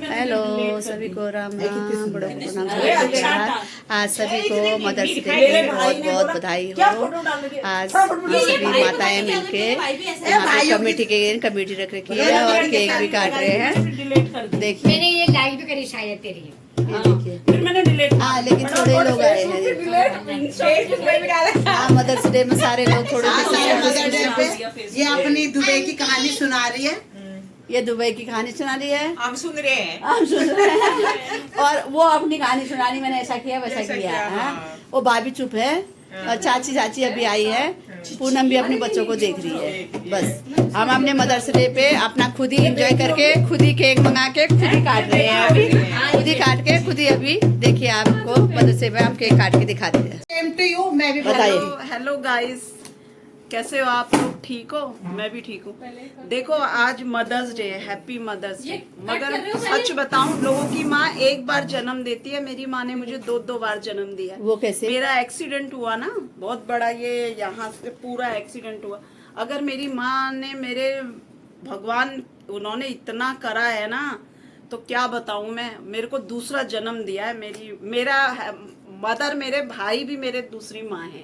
Hello सभी को राम राम, बड़ों को प्रणाम, छोटों को आभार। आज सभी को मदर्स डे की बहुत बहुत बधाई हो। आज हम सभी माताएं मिलके यहाँ पे कमेटी रख रखी है और केक भी काट रहे हैं। देखिए मैंने ये लाइक भी करी शायद तेरी, ये देखिए, फिर मैंने डिलीट हाँ लेकिन थोड़े लोग आए हैं। हाँ मदर्स डे में सारे लोग थोड़े ये अपनी दुबई की कहानी सुना रही है। ये दुबई की कहानी सुना रही है, हम सुन रहे हैं। हम सुन रहे हैं और वो अपनी कहानी सुना रही, मैंने ऐसा किया वैसा किया। हाँ वो भाभी चुप है और चाची अभी आई है, पूनम भी अपने बच्चों को देख रही है। बस हम अपने मदर्स डे पे अपना खुद ही एंजॉय करके खुद ही केक मंगा के खुद ही काट रहे हैं। अभी खुद ही काट के खुद ही अभी देखिए आपको मदर्स डे पे हम केक काट के दिखाते हैं। सेम टू यू, मैं भी बताइए। हेलो गाइस, कैसे हो आप लोग? ठीक हो? मैं भी ठीक हूँ। देखो आज मदर्स डे है, हैप्पी मदर्स डे। मगर सच बताऊं, लोगों की माँ एक बार जन्म देती है, मेरी माँ ने मुझे दो बार जन्म दिया। वो कैसे? मेरा एक्सीडेंट हुआ ना, बहुत बड़ा, ये यहाँ से पूरा एक्सीडेंट हुआ। अगर मेरी माँ ने भगवान उन्होंने इतना करा है ना, तो क्या बताऊं मैं, मेरे को दूसरा जन्म दिया है। मेरा मदर, मेरे भाई भी मेरे दूसरी माँ है।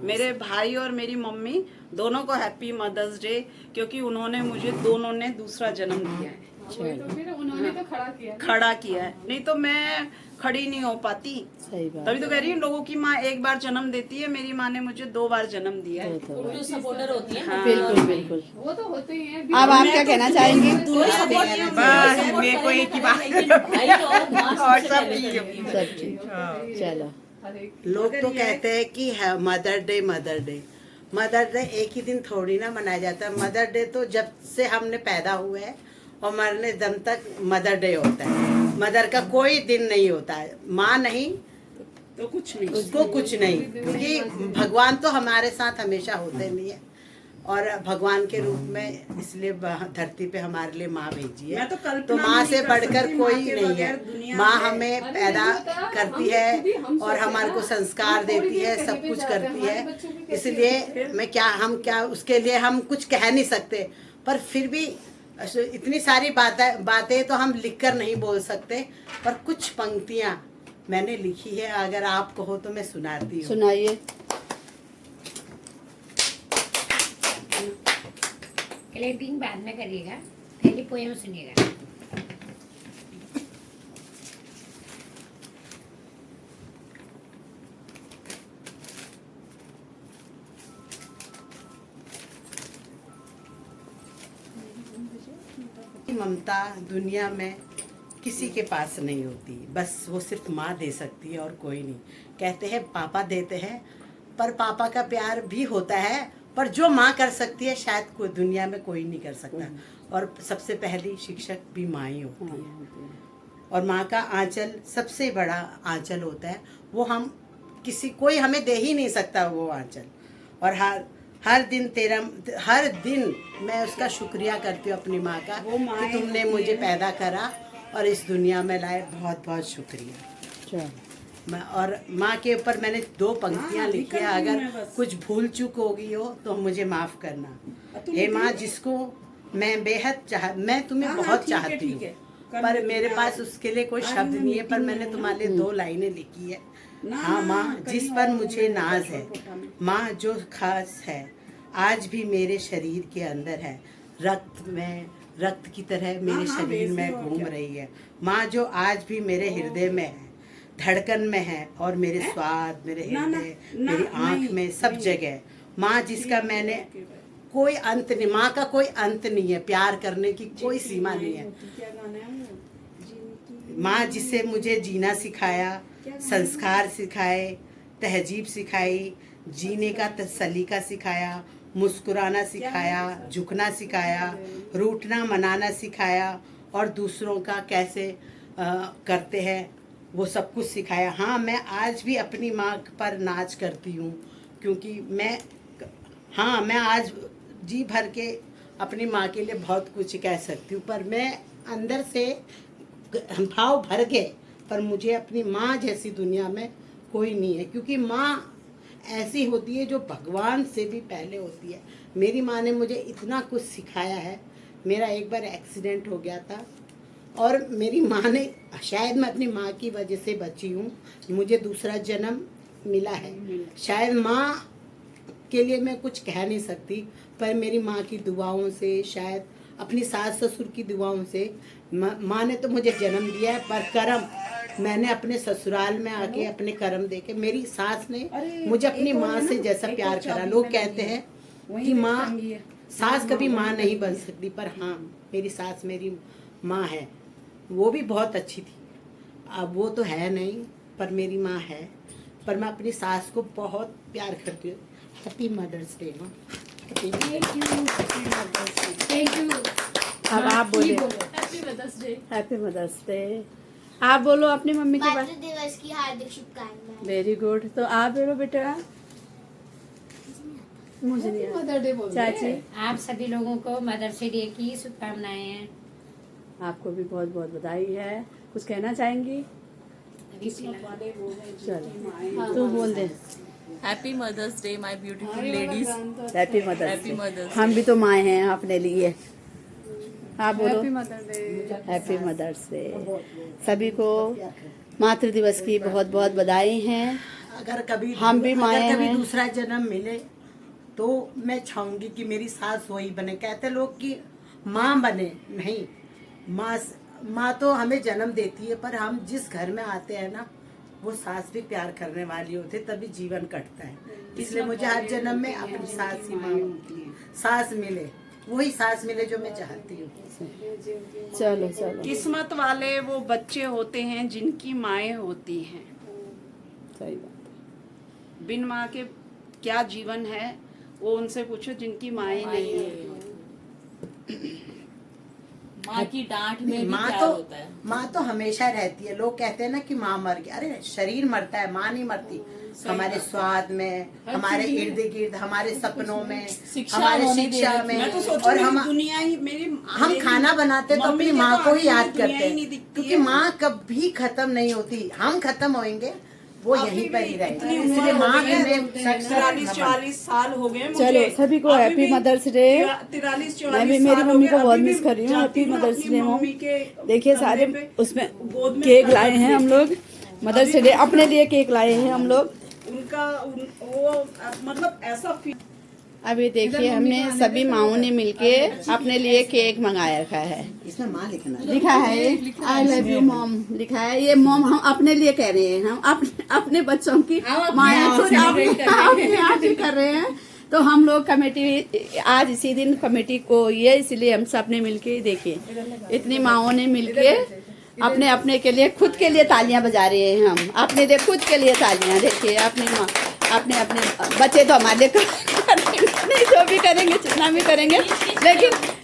मेरे भाई और मेरी मम्मी दोनों को हैप्पी मदर्स डे, क्योंकि उन्होंने मुझे दोनों ने दूसरा जन्म दिया है। तो फिर उन्होंने तो खड़ा किया है, नहीं तो मैं खड़ी नहीं हो पाती। सही बात। तभी तो कह रही हूँ, लोगों की माँ एक बार जन्म देती है, मेरी माँ ने मुझे 2 बार जन्म दिया है। उर्दू सपोर्टर होती है। हाँ। बिल्कुल बिल्कुल। वो तो होते ही हैं। अब आप क्या कहना चाहेंगे? बस मेरे को एक ही बात और सब ठीक। चलो, लोग तो कहते हैं कि मदर डे मदर डे एक ही दिन थोड़ी ना मनाया जाता है। मदर डे तो जब से हमने पैदा हुए हैं और मरने दम तक मदर डे होता है। मदर का कोई दिन नहीं होता है। माँ नहीं तो कुछ नहीं, उसको कुछ नहीं, क्योंकि भगवान तो हमारे साथ हमेशा होते नहीं है और भगवान के रूप में इसलिए धरती पे हमारे लिए माँ भेजी है। तो माँ से बढ़कर कोई नहीं है। माँ हमें पैदा करती है और हमारे को संस्कार देती है, सब कुछ करती है। इसलिए हम क्या उसके लिए हम कुछ कह नहीं सकते, पर फिर भी इतनी सारी बातें तो हम लिखकर नहीं बोल सकते, पर कुछ पंक्तियाँ मैंने लिखी है, अगर आप कहो तो मैं सुनाती हूँ। सुनाइए। क्लैपिंग बाद में करिएगा, पहले पोएम सुनिएगा। ममता दुनिया में किसी के पास नहीं होती, बस वो सिर्फ माँ दे सकती है और कोई नहीं। कहते हैं पापा देते हैं, पर पापा का प्यार भी होता है, पर जो माँ कर सकती है शायद कोई दुनिया में कोई नहीं कर सकता। और सबसे पहली शिक्षक भी माँ ही होती है। और माँ का आंचल सबसे बड़ा आंचल होता है, वो हम कोई हमें दे ही नहीं सकता वो आंचल। और हर दिन मैं उसका शुक्रिया करती हूँ अपनी माँ का कि तुमने मुझे पैदा करा और इस दुनिया में लाए। बहुत बहुत शुक्रिया। और माँ के ऊपर मैंने 2 पंक्तियाँ लिखी है, अगर कुछ भूल चूक हो गई हो तो मुझे माफ़ करना। हे माँ, जिसको मैं तुम्हें बहुत चाहती हूँ, पर मेरे पास उसके लिए कोई शब्द नहीं है, पर मैंने तुम्हारे लिए 2 लाइनें लिखी है। हाँ माँ, जिस पर मुझे नाज है, माँ जो खास है आज भी मेरे शरीर के अंदर है, रक्त की तरह मेरे शरीर में घूम रही है। माँ जो आज भी मेरे हृदय में है, धड़कन में है, और मेरे स्वाद, मेरे हृदय, मेरी आँख में, सब जगह। माँ जिसका मैंने कोई अंत नहीं, माँ का कोई अंत नहीं है, प्यार करने की कोई सीमा नहीं है। माँ जिससे मुझे जीना सिखाया, संस्कार सिखाए, तहजीब सिखाई, जीने का सलीका सिखाया, मुस्कुराना सिखाया, झुकना सिखाया, रूठना मनाना सिखाया, और दूसरों का कैसे करते हैं वो सब कुछ सिखाया। हाँ, मैं आज भी अपनी माँ पर नाच करती हूँ, क्योंकि मैं आज जी भर के अपनी माँ के लिए बहुत कुछ कह सकती हूँ, पर मैं अंदर से भाव भर गए, पर मुझे अपनी माँ जैसी दुनिया में कोई नहीं है, क्योंकि माँ ऐसी होती है जो भगवान से भी पहले होती है। मेरी माँ ने मुझे इतना कुछ सिखाया है। मेरा एक बार एक्सीडेंट हो गया था और मेरी माँ ने, शायद मैं अपनी माँ की वजह से बची हूँ, मुझे दूसरा जन्म मिला है। शायद माँ के लिए मैं कुछ कह नहीं सकती, पर मेरी माँ की दुआओं से, शायद अपनी सास ससुर की दुआओं से, माँ ने तो मुझे जन्म दिया है, पर कर्म मैंने अपने ससुराल में आके अपने कर्म देके, मेरी सास ने मुझे अपनी माँ से जैसा प्यार करा। लोग कहते हैं कि माँ, सास कभी माँ नहीं बन सकती, पर हाँ मेरी सास मेरी माँ है। वो भी बहुत अच्छी थी, अब वो तो है नहीं, पर मेरी माँ है। पर मैं अपनी सास को बहुत प्यार करती हूँ। Happy mother's day. Thank you. अब आप बोले happy mother's day. Happy mother's day. आप बोलो अपनी मम्मी के मातृ बारे। दिवस की हार्दिक शुभकामनाएं। Very good. तो आप बोलो बेटा। मुझे नहीं आता। मदर डे बोल रहे चाची हैं। आप सभी लोगों को मदर्स डे की शुभकामनाएं हैं। आपको भी बहुत बहुत बधाई है। कुछ कहना चाहेंगी? चलो तू बोल दे। Happy mother's day my beautiful ladies. Happy mother's happy mother's हम भी तो माए हैं अपने लिए। आप बोलो। Happy mother day. Happy mother's day. सभी को मातृ दिवस की बहुत बहुत बधाई हैं। अगर कभी हम भी माए अगर कभी हैं। दूसरा जन्म मिले तो मैं चाहूंगी कि मेरी सास वही बने। कहते लोग कि माँ बने, नहीं, माँ तो हमें जन्म देती है, पर हम जिस घर में आते हैं ना, वो सास भी प्यार करने वाली होती है, तभी जीवन कटता है। इसलिए मुझे हर जन्म में अपनी सास ही माँ, सास मिले, वही सास मिले जो मैं चाहती हूँ। चलो चलो किस्मत वाले वो बच्चे होते हैं जिनकी माएँ होती हैं। सही बात। बिन माँ के क्या जीवन है, वो उनसे पूछो जिनकी माएँ नहीं है। माँ की डांट में भी माँ प्यार तो होता है। माँ तो हमेशा रहती है। लोग कहते हैं ना कि माँ मर गई, अरे शरीर मरता है, माँ नहीं मरती। हमारे स्वाद में, हमारे इर्द गिर्द, हमारे सपनों में, हमारे शिक्षा में, मैं तो सोचू और मेरी दुनिया ही मेरी हम खाना बनाते तो मम्मी अपनी के माँ तो को आगे ही याद दुनिया करते ही नहीं हैं, दिखती क्योंकि है। माँ कभी खत्म नहीं होती। हम खत्म होंगे, वो यहीं पर ही रहेगी। इतनी इसलिए उम्र माँ हो के गई, में 43-44 साल हो गए मुझे। चलो सभी को अभी हैप्पी भी मदर्स डे। 43-44 मैं भी मेरी साल हो मम्मी गए, को बहुत अभी भी मिस कर रही हूँ। जाती हैप्पी हूँ मदर्स अपनी डे मम्मी के देखिए कंधे सारे पे, उसमें गोद में केक सर लाए हैं हम लोग। मदर्स डे अपने लिए केक लाए हैं हम लोग। वो मतलब ऐसा फील। अभी देखिए हमने सभी माओं ने मिलके अपने लिए केक मंगाया रखा है। इसमें माँ लिखना है। लिखा है आई लव यू मॉम लिखा है। ये मॉम हम अपने लिए कह रहे हैं, हम अपने बच्चों की माया खुद अपने आप ही कर रहे हैं। तो हम लोग कमेटी आज इसी दिन कमेटी को ये इसलिए हम सब ने मिलके देखिए इतनी माओं ने मिलके अपने अपने के लिए खुद के लिए तालियां बजा रहे हैं। हम अपने लिए खुद के लिए तालियां। देखिए अपनी माँ अपने अपने बच्चे तो हमारे लिए करेंगे नहीं, जो भी करेंगे जितना भी करेंगे,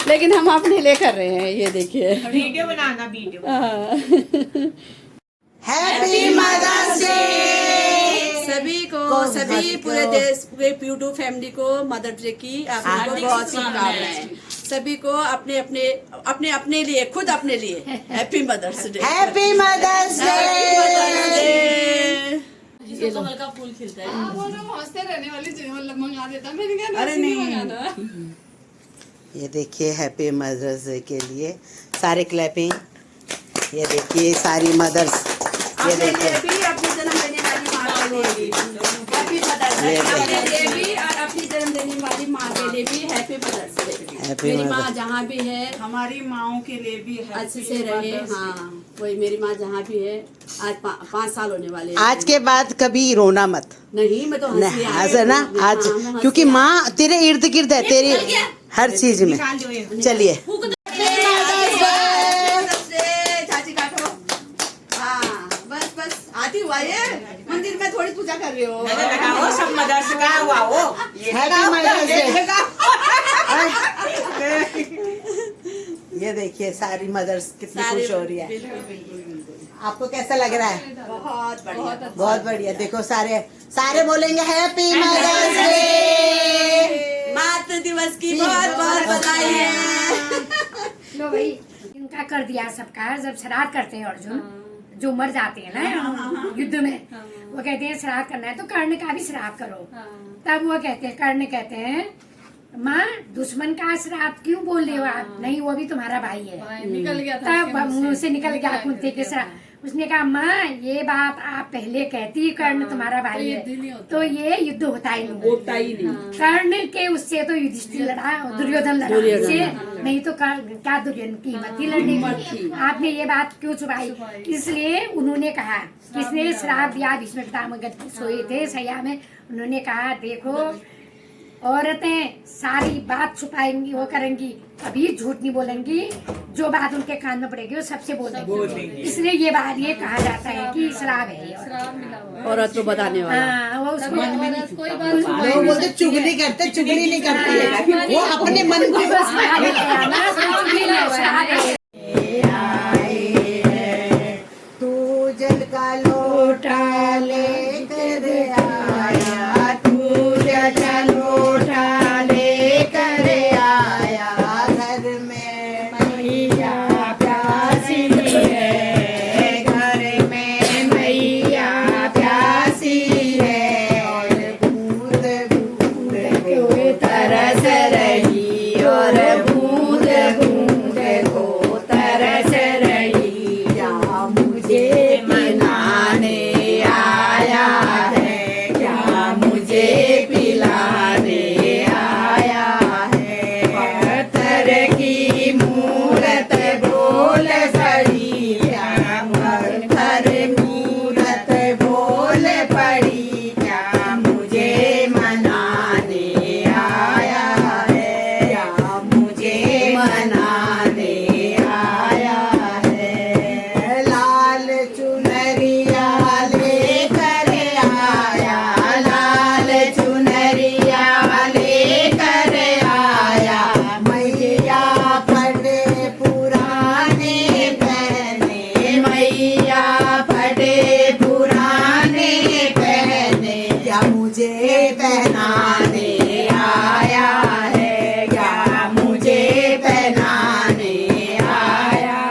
लेकिन हम अपने लिए कर रहे हैं। ये देखिए वीडियो बनाना वीडियो। Happy mother's day. सभी को सभी पूरे देश पूरे प्यूटू फैमिली को मदर्स डे की आप लोगों को बहुत शुभकामनाएं। सभी को अपने अपने अपने लिए खुद अपने लिए happy mother's day. Happy mother's day. जिसमें तो हल्का फूल खिलता है। आप बोल रहे हो हंसते रहने वाली चीज मतलब मंगा देता, मैंने कहा अरे नहीं नहीं। मंगाना। ये देखिए हैप्पी मदर्स डे के लिए सारे क्लैपिंग। ये देखिए सारी मदर्स, ये अपने देखिए लिए भी अपनी जन्म देने वाली माँ के लिए भी हैप्पी मदर्स डे। अपने लिए भी और अपनी जन्म देने वाली माँ के लिए भी हैप्पी मदर्स डे। Happy मेरी माँ Mother's- जहाँ भी है हमारी माओं के लिए भी है अच्छे से रहे। हाँ वही मेरी माँ जहाँ भी है। आज 5 साल होने वाले हैं। आज के बाद कभी रोना मत। नहीं मैं तो हंसी नहीं, आ रही ऐसा ना है। आज, हाँ, मैं हंसी क्योंकि आ रही माँ तेरे इर्द गिर्द है, तेरी हर चीज में। चलिए है। चाची काटो। हाँ बस आती हुआ ये मंदिर में थोड़ी पूजा कर रही हो। लगाओ सब मदर्स का हुआ वो। Happy mother's day. ये देखिए सारी मदर्स कितनी खुश हो रही है। आपको कैसा लग रहा है? बहुत बढ़िया। बहुत बढ़िया। देखो सारे बोलेंगे हैप्पी मदर्स डे। मातृ दिवस की बहुत बहुत बधाई है। लो भाई इनका कर दिया सबका। जब श्राद्ध करते हैं अर्जुन, जो मर जाते हैं ना युद्ध में, वो कहते हैं श्राद्ध करना है तो कर्ण का भी श्राद्ध करो। तब वो कहते हैं, कर्ण कहते हैं माँ दुश्मन का श्राप क्यों बोल रहे हो आप? नहीं, वो भी तुम्हारा भाई है। निकल गया था तब मुंह से निकल गया कुंती के श्राप। उसने कहा माँ ये बात आप पहले कहती, कर्ण तुम्हारा भाई है तो ये युद्ध होता ही नहीं। कर्ण के उससे तो युधिष्ठिर लड़ा, दुर्योधन लड़ा उससे, नहीं तो क्या दुर्योधन की हिम्मत थी लड़ने की? आपने ये बात क्यों छुपाई? इसलिए उन्होंने कहा, किसने श्राप दिया? भीष्म पितामह सोए थे सैया में, उन्होंने कहा देखो औरतें सारी बात छुपाएंगी, वो करेंगी, कभी झूठ नहीं बोलेंगी, जो बात उनके कान में पड़ेगी वो सबसे बोलेंगी। इसलिए ये बात ये कहा जाता है कि श्राप है ये औरत को बताने वाला। हाँ, वो उसको कोई बात लोग बोलते चुगली करते, चुगली नहीं करती, वो अपने मन को तू जल का लोटा लेकर आया, तू जल का लोटा लेकर आया, घर में मैया प्यासी है, घर में मैया प्यासी है, और बूंद बूंद को तरस रही, और बूंद बूंद को तरस रही, क्या मुझे पिलाने आया है, क्या मुझे पिलाने आया है, पत्थर की मूरत बोल पड़ी, क्या पत्थर मूरत बोल पड़ी, क्या मुझे मनाने आया है, क्या मुझे मनाने आया है, लाल चुनरिया लेकर आया, लाल चुनरिया लेकर आया, मैया फटे पुराने पहने, मैया फटे पुराने पहने, क्या मुझे पहनाने आया है, क्या मुझे पहनाने आया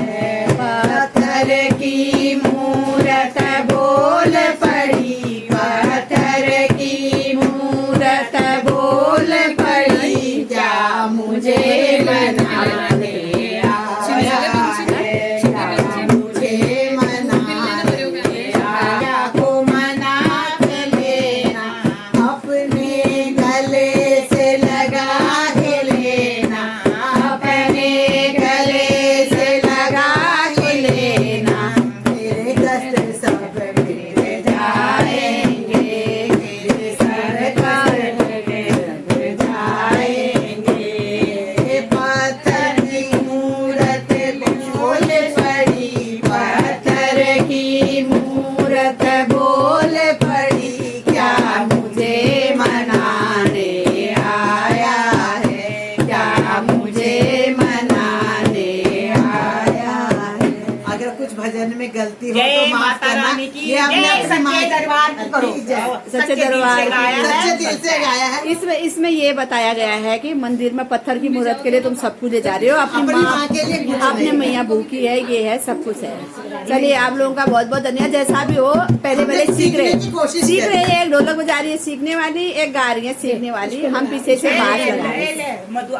है, पत्थर की मूरत बोल पड़ी, पत्थर की मूरत बोल पड़ी, क्या मुझे मनाने आया है, क्या मुझे मनाने आया, को मना के लेना, अपने गले से लगा के लेना, अपने गले से लगा के लेना, तेरे कष्ट सब मिट जाएंगे, तेरे सर कष्ट मिट जाएंगे, पत्थर की मूरत बोल पड़ी, पत्थर की मूरत बोल पड़ी, क्या मुझे मनाने आया है, क्या मुझे मनाने आया है। अगर कुछ भजन में गलती हो जय तो माफ माता करना, रानी की ये अपने जय, अपने सच्चे दरबार की करो, सच्चे दरबार की सच्चे दिल से गाया है। इसमें ये बताया गया है कि मंदिर में पत्थर की मूर्त के लिए तुम सब कुछ ले जा रहे हो, अपनी अपनी माँ के लिए कुछ अपने नहीं। मैया भूखी है, ये है, सब कुछ है। चलिए आप लोगों का बहुत बहुत धन्यवाद। जैसा भी हो, पहले हमने सीख रहे सीखने की कोशिश सीख करी। रहे हैं, एक ढोलक बजा रही है सीखने वाली, एक गा रही है सीखने वाली, हम पीछे से बात लगा रहे हैं। मधु